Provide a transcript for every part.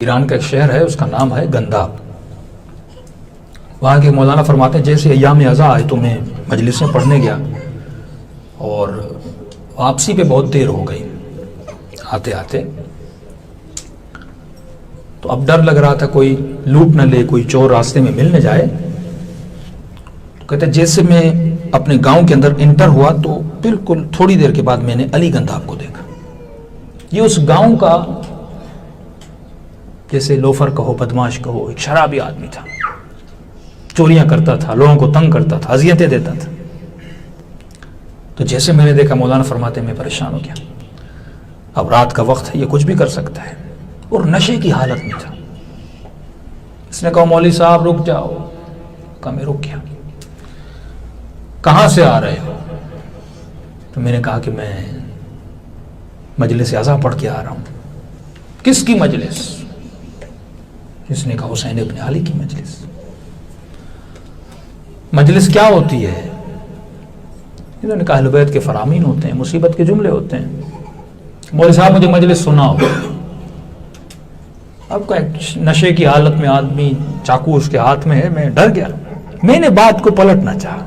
ایران کا ایک شہر ہے، اس کا نام ہے گنداب۔ وہاں کے مولانا فرماتے ہیں جیسے ایام ازاں آئے تو میں مجلسیں پڑھنے گیا اور واپسی پہ بہت دیر ہو گئی آتے آتے، تو اب ڈر لگ رہا تھا کوئی لوٹ نہ لے، کوئی چور راستے میں مل نہ جائے۔ کہتے جیسے میں اپنے گاؤں کے اندر انٹر ہوا تو بالکل تھوڑی دیر کے بعد میں نے علی گنداب کو دیکھا۔ یہ اس گاؤں کا جیسے لوفر کہو، بدماش کہو، ایک شرابی آدمی تھا، چوریاں کرتا تھا، لوگوں کو تنگ کرتا تھا، اذیتیں دیتا تھا۔ تو جیسے میں نے دیکھا، مولانا فرماتے میں پریشان ہو گیا، اب رات کا وقت ہے، یہ کچھ بھی کر سکتا ہے، اور نشے کی حالت میں تھا۔ اس نے کہا مولوی صاحب رک جاؤ، کہا میں رک گیا۔ کہاں سے آ رہے ہو؟ تو میں نے کہا کہ میں مجلس ازاں پڑھ کے آ رہا ہوں۔ کس کی مجلس؟ اس نے کہا حسین ابن علی کی مجلس۔ مجلس کیا ہوتی ہے؟ انہوں نے کہا اہل بیت کے فرامین ہوتے ہیں، مصیبت کے جملے ہوتے ہیں۔ مولوی صاحب مجھے مجلس سناؤ۔ اب کا نشے کی حالت میں آدمی، چاقو اس کے ہاتھ میں ہے، میں ڈر گیا۔ میں نے بات کو پلٹنا چاہا،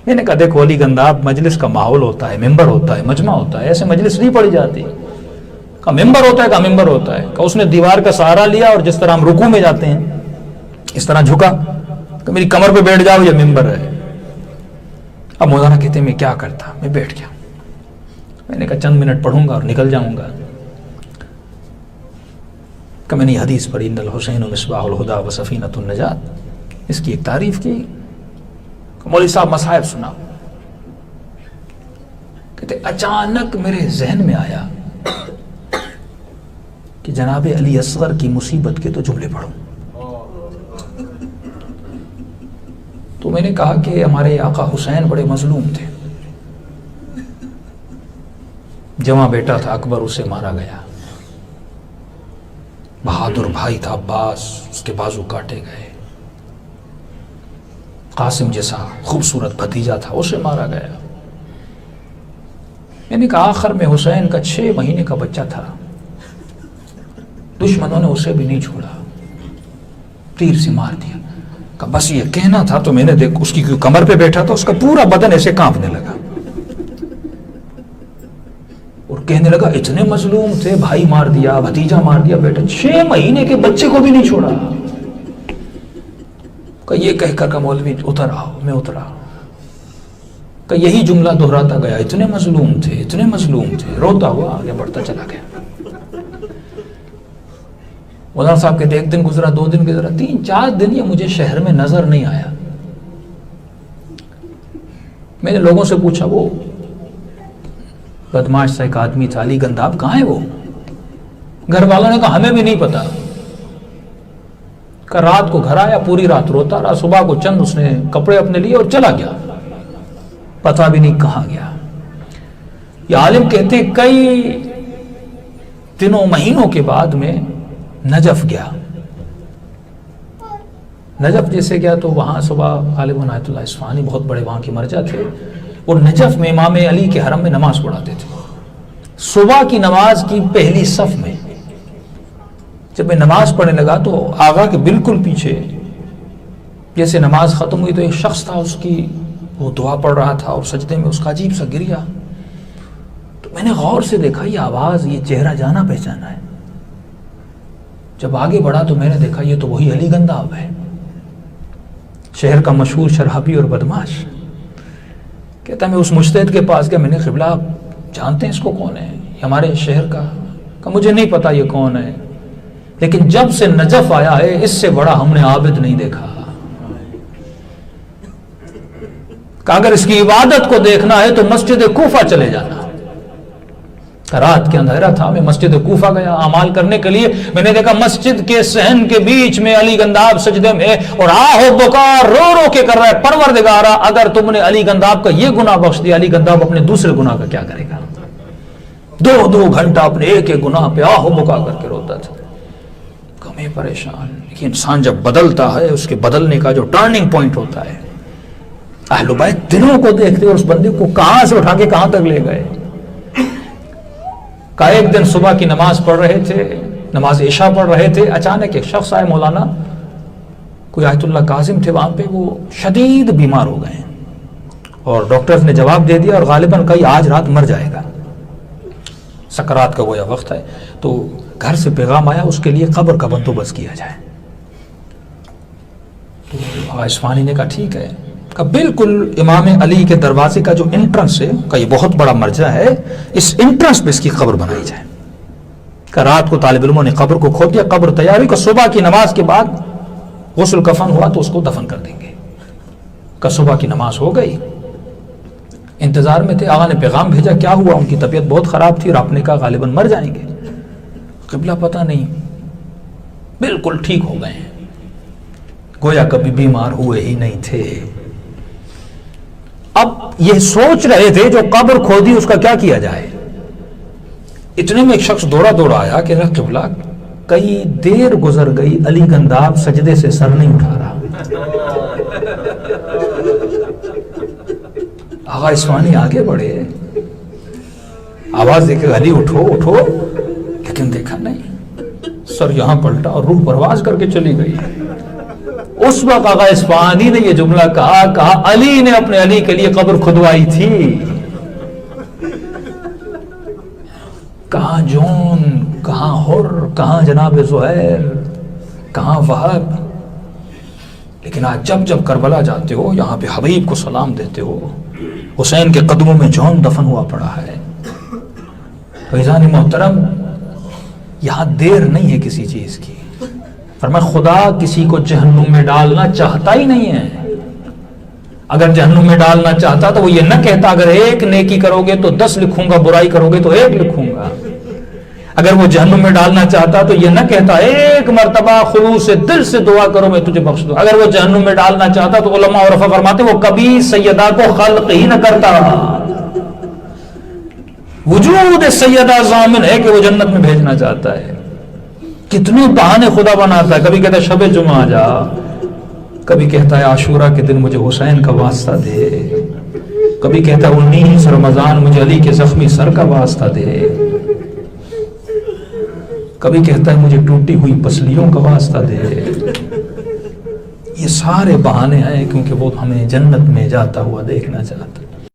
میں نے کہا دیکھو علی گنداب، مجلس کا ماحول ہوتا ہے، ممبر ہوتا ہے، مجمع ہوتا ہے، ایسے مجلس نہیں پڑھی جاتی۔ کہا ممبر ہوتا ہے، کہا ممبر ہوتا ہے۔ کہا اس نے دیوار کا سہارا لیا اور جس طرح ہم رکوع میں جاتے ہیں اس طرح جھکا کہ میری کمر پہ بیٹھ جاؤ، یہ ممبر ہے۔ اب مولانا کہتے ہیں میں کیا کرتا، میں بیٹھ گیا۔ میں نے کہا چند منٹ پڑھوں گا اور نکل جاؤں گا۔ کہ میں نے حدیث پڑھی ان الحسین مصباح الہدی و سفینۃ النجات، اس کی ایک تعریف کی۔ مولوی صاحب مصائب سنا۔ کہتے اچانک میرے ذہن میں آیا کہ جناب علی اصغر کی مصیبت کے تو جملے پڑھوں۔ تو میں نے کہا کہ ہمارے آقا حسین بڑے مظلوم تھے، جواں بیٹا تھا اکبر، اسے مارا گیا۔ بہادر بھائی تھا عباس، اس کے بازو کاٹے گئے۔ قاسم جیسا خوبصورت بھتیجا تھا، اسے مارا گیا۔ میں نے کہا آخر میں حسین کا 6 مہینے کا بچہ تھا، دشمنوں نے اسے بھی نہیں چھوڑا، تیر سے مار دیا۔ کہ بس یہ کہنا تھا تو میں نے دیکھ اس کی کمر پہ بیٹھا تھا، اس کا پورا بدن ایسے کانپنے لگا اور کہنے لگا اتنے مظلوم تھے، بھائی مار دیا، بھتیجا مار دیا، بیٹا 6 مہینے کے بچے کو بھی نہیں چھوڑا۔ کہ یہ کہہ کر کہ مولوی اتر آؤ، میں اترا۔ کہ یہی جملہ دہراتا گیا، اتنے مظلوم تھے، اتنے مظلوم تھے، روتا ہوا آگے بڑھتا چلا گیا۔ مولانا صاحب کہتے 1 دن گزرا، 2 دن گزرا، 3 4 دن یہ مجھے شہر میں نظر نہیں آیا۔ میں نے لوگوں سے پوچھا وہ بدماش سا ایک آدمی تھا علی گنداب، کہاں ہے وہ؟ گھر والوں نے کہا ہمیں بھی نہیں پتا۔ کہ رات کو گھر آیا، پوری رات روتا رہا، صبح کو چند اس نے کپڑے اپنے لیے اور چلا گیا، پتا بھی نہیں کہاں گیا۔ یہ عالم کہتے کئی دنوں مہینوں کے بعد میں نجف گیا۔ نجف جیسے گیا تو وہاں صبح غالب عنایت اللہ اصفہانی بہت بڑے وہاں کے مرجع تھے، اور نجف میں امام علی کے حرم میں نماز پڑھاتے تھے۔ صبح کی نماز کی پہلی صف میں جب میں نماز پڑھنے لگا تو آغا کے بالکل پیچھے جیسے نماز ختم ہوئی تو ایک شخص تھا، اس کی وہ دعا پڑھ رہا تھا اور سجدے میں اس کا عجیب سا گریا۔ تو میں نے غور سے دیکھا یہ آواز، یہ چہرہ جانا پہچانا ہے۔ جب آگے بڑھا تو میں نے دیکھا یہ تو وہی علی گنداب ہے، شہر کا مشہور شرابی اور بدماش۔ کہتا میں اس مجتہد کے پاس گیا، میں نے قبلہ آپ جانتے ہیں اس کو کون ہے؟ یہ ہمارے شہر کا؟ کہ مجھے نہیں پتا یہ کون ہے، لیکن جب سے نجف آیا ہے اس سے بڑا ہم نے عابد نہیں دیکھا۔ کہ اگر اس کی عبادت کو دیکھنا ہے تو مسجد کوفہ چلے جانا۔ رات کے اندھیرا تھا، میں مسجد کوفہ گیا اعمال کرنے کے لیے۔ میں نے دیکھا مسجد کے صحن کے بیچ میں علی گنداب سجدے میں اور آہو بکا رو رو کے کر رہا ہے، پروردگارا اگر تم نے علی گنداب کا یہ گناہ بخش دیا، علی گنداب اپنے دوسرے گناہ کا کیا کرے گا؟ 2 گھنٹہ اپنے ایک گناہ پہ آہو بکا کر کے روتا تھا۔ کمی پریشان۔ لیکن انسان جب بدلتا ہے، اس کے بدلنے کا جو ٹرننگ پوائنٹ ہوتا ہے، اہل بیت دلوں کو دیکھتے اور اس بندے کو کہاں سے اٹھا کے کہاں تک لے گئے۔ کہ ایک دن صبح کی نماز پڑھ رہے تھے، نماز عشاء پڑھ رہے تھے، اچانک ایک شخص آئے، مولانا کوئی آیت اللہ کاظم تھے وہاں پہ، وہ شدید بیمار ہو گئے ہیں اور ڈاکٹرز نے جواب دے دیا اور غالباً کئی آج رات مر جائے گا، سکرات کا گویا وقت ہے، تو گھر سے پیغام آیا اس کے لیے قبر کا بندوبست کیا جائے۔ تو آقا اصفہانی نے کہا ٹھیک ہے، کہ بالکل امام علی کے دروازے کا جو انٹرنس ہے، کا یہ بہت بڑا مرجع ہے، اس انٹرنس پہ اس کی قبر بنائی جائے۔ کہ رات کو طالب علموں نے قبر کو کھود دیا، قبر تیار ہوئی، کہ صبح کی نماز کے بعد غسل کفن ہوا تو اس کو دفن کر دیں گے۔ کہ صبح کی نماز ہو گئی، انتظار میں تھے، آقا نے پیغام بھیجا کیا ہوا، ان کی طبیعت بہت خراب تھی اور آپ نے کہا غالباً مر جائیں گے۔ قبلہ پتہ نہیں، بالکل ٹھیک ہو گئے ہیں، گویا کبھی بیمار ہوئے ہی نہیں تھے۔ اب یہ سوچ رہے تھے جو قبر کھودی اس کا کیا کیا جائے، اتنے میں ایک شخص دوڑا آیا کہ قبلہ کئی دیر گزر گئی، علی گنداب سجدے سے سر نہیں اٹھا رہا۔ آقا اصفہانی آگے بڑھے، آواز دے کے علی اٹھو اٹھو، لیکن دیکھا نہیں، سر یہاں پلٹا اور روح پرواز کر کے چلی گئی۔ اس وقت آقا اصفہانی نے یہ جملہ کہا علی نے اپنے علی کے لیے قبر کھدوائی تھی۔ کہاں جون، کہاں حر، کہاں جناب زہیر، کہاں وہب، لیکن آج جب جب کربلا جاتے ہو، یہاں پہ حبیب کو سلام دیتے ہو، حسین کے قدموں میں جون دفن ہوا پڑا ہے۔ فیضان محترم، یہاں دیر نہیں ہے کسی چیز کی۔ فرمایا خدا کسی کو جہنم میں ڈالنا چاہتا ہی نہیں ہے، اگر جہنم میں ڈالنا چاہتا تو وہ یہ نہ کہتا اگر ایک نیکی کرو گے تو 10 لکھوں گا، برائی کرو گے تو 1 لکھوں گا۔ اگر وہ جہنم میں ڈالنا چاہتا تو یہ نہ کہتا ایک مرتبہ خلوص دل سے دعا کرو میں تجھے بخش دوں۔ اگر وہ جہنم میں ڈالنا چاہتا تو علماء عرفا فرماتے وہ کبھی سیدہ کو خلق ہی نہ کرتا۔ وجود سیدہ ضامن ہے کہ وہ جنت میں بھیجنا چاہتا ہے۔ کتنے بہانے خدا بناتا ہے، کبھی کہتا ہے شب جمعہ آ جا، کبھی کہتا ہے عاشورہ کے دن مجھے حسین کا واسطہ دے، کبھی کہتا ہے 19 رمضان مجھے علی کے زخمی سر کا واسطہ دے، کبھی کہتا ہے مجھے ٹوٹی ہوئی پسلیوں کا واسطہ دے۔ یہ سارے بہانے ہیں کیونکہ وہ ہمیں جنت میں جاتا ہوا دیکھنا چاہتا ہے۔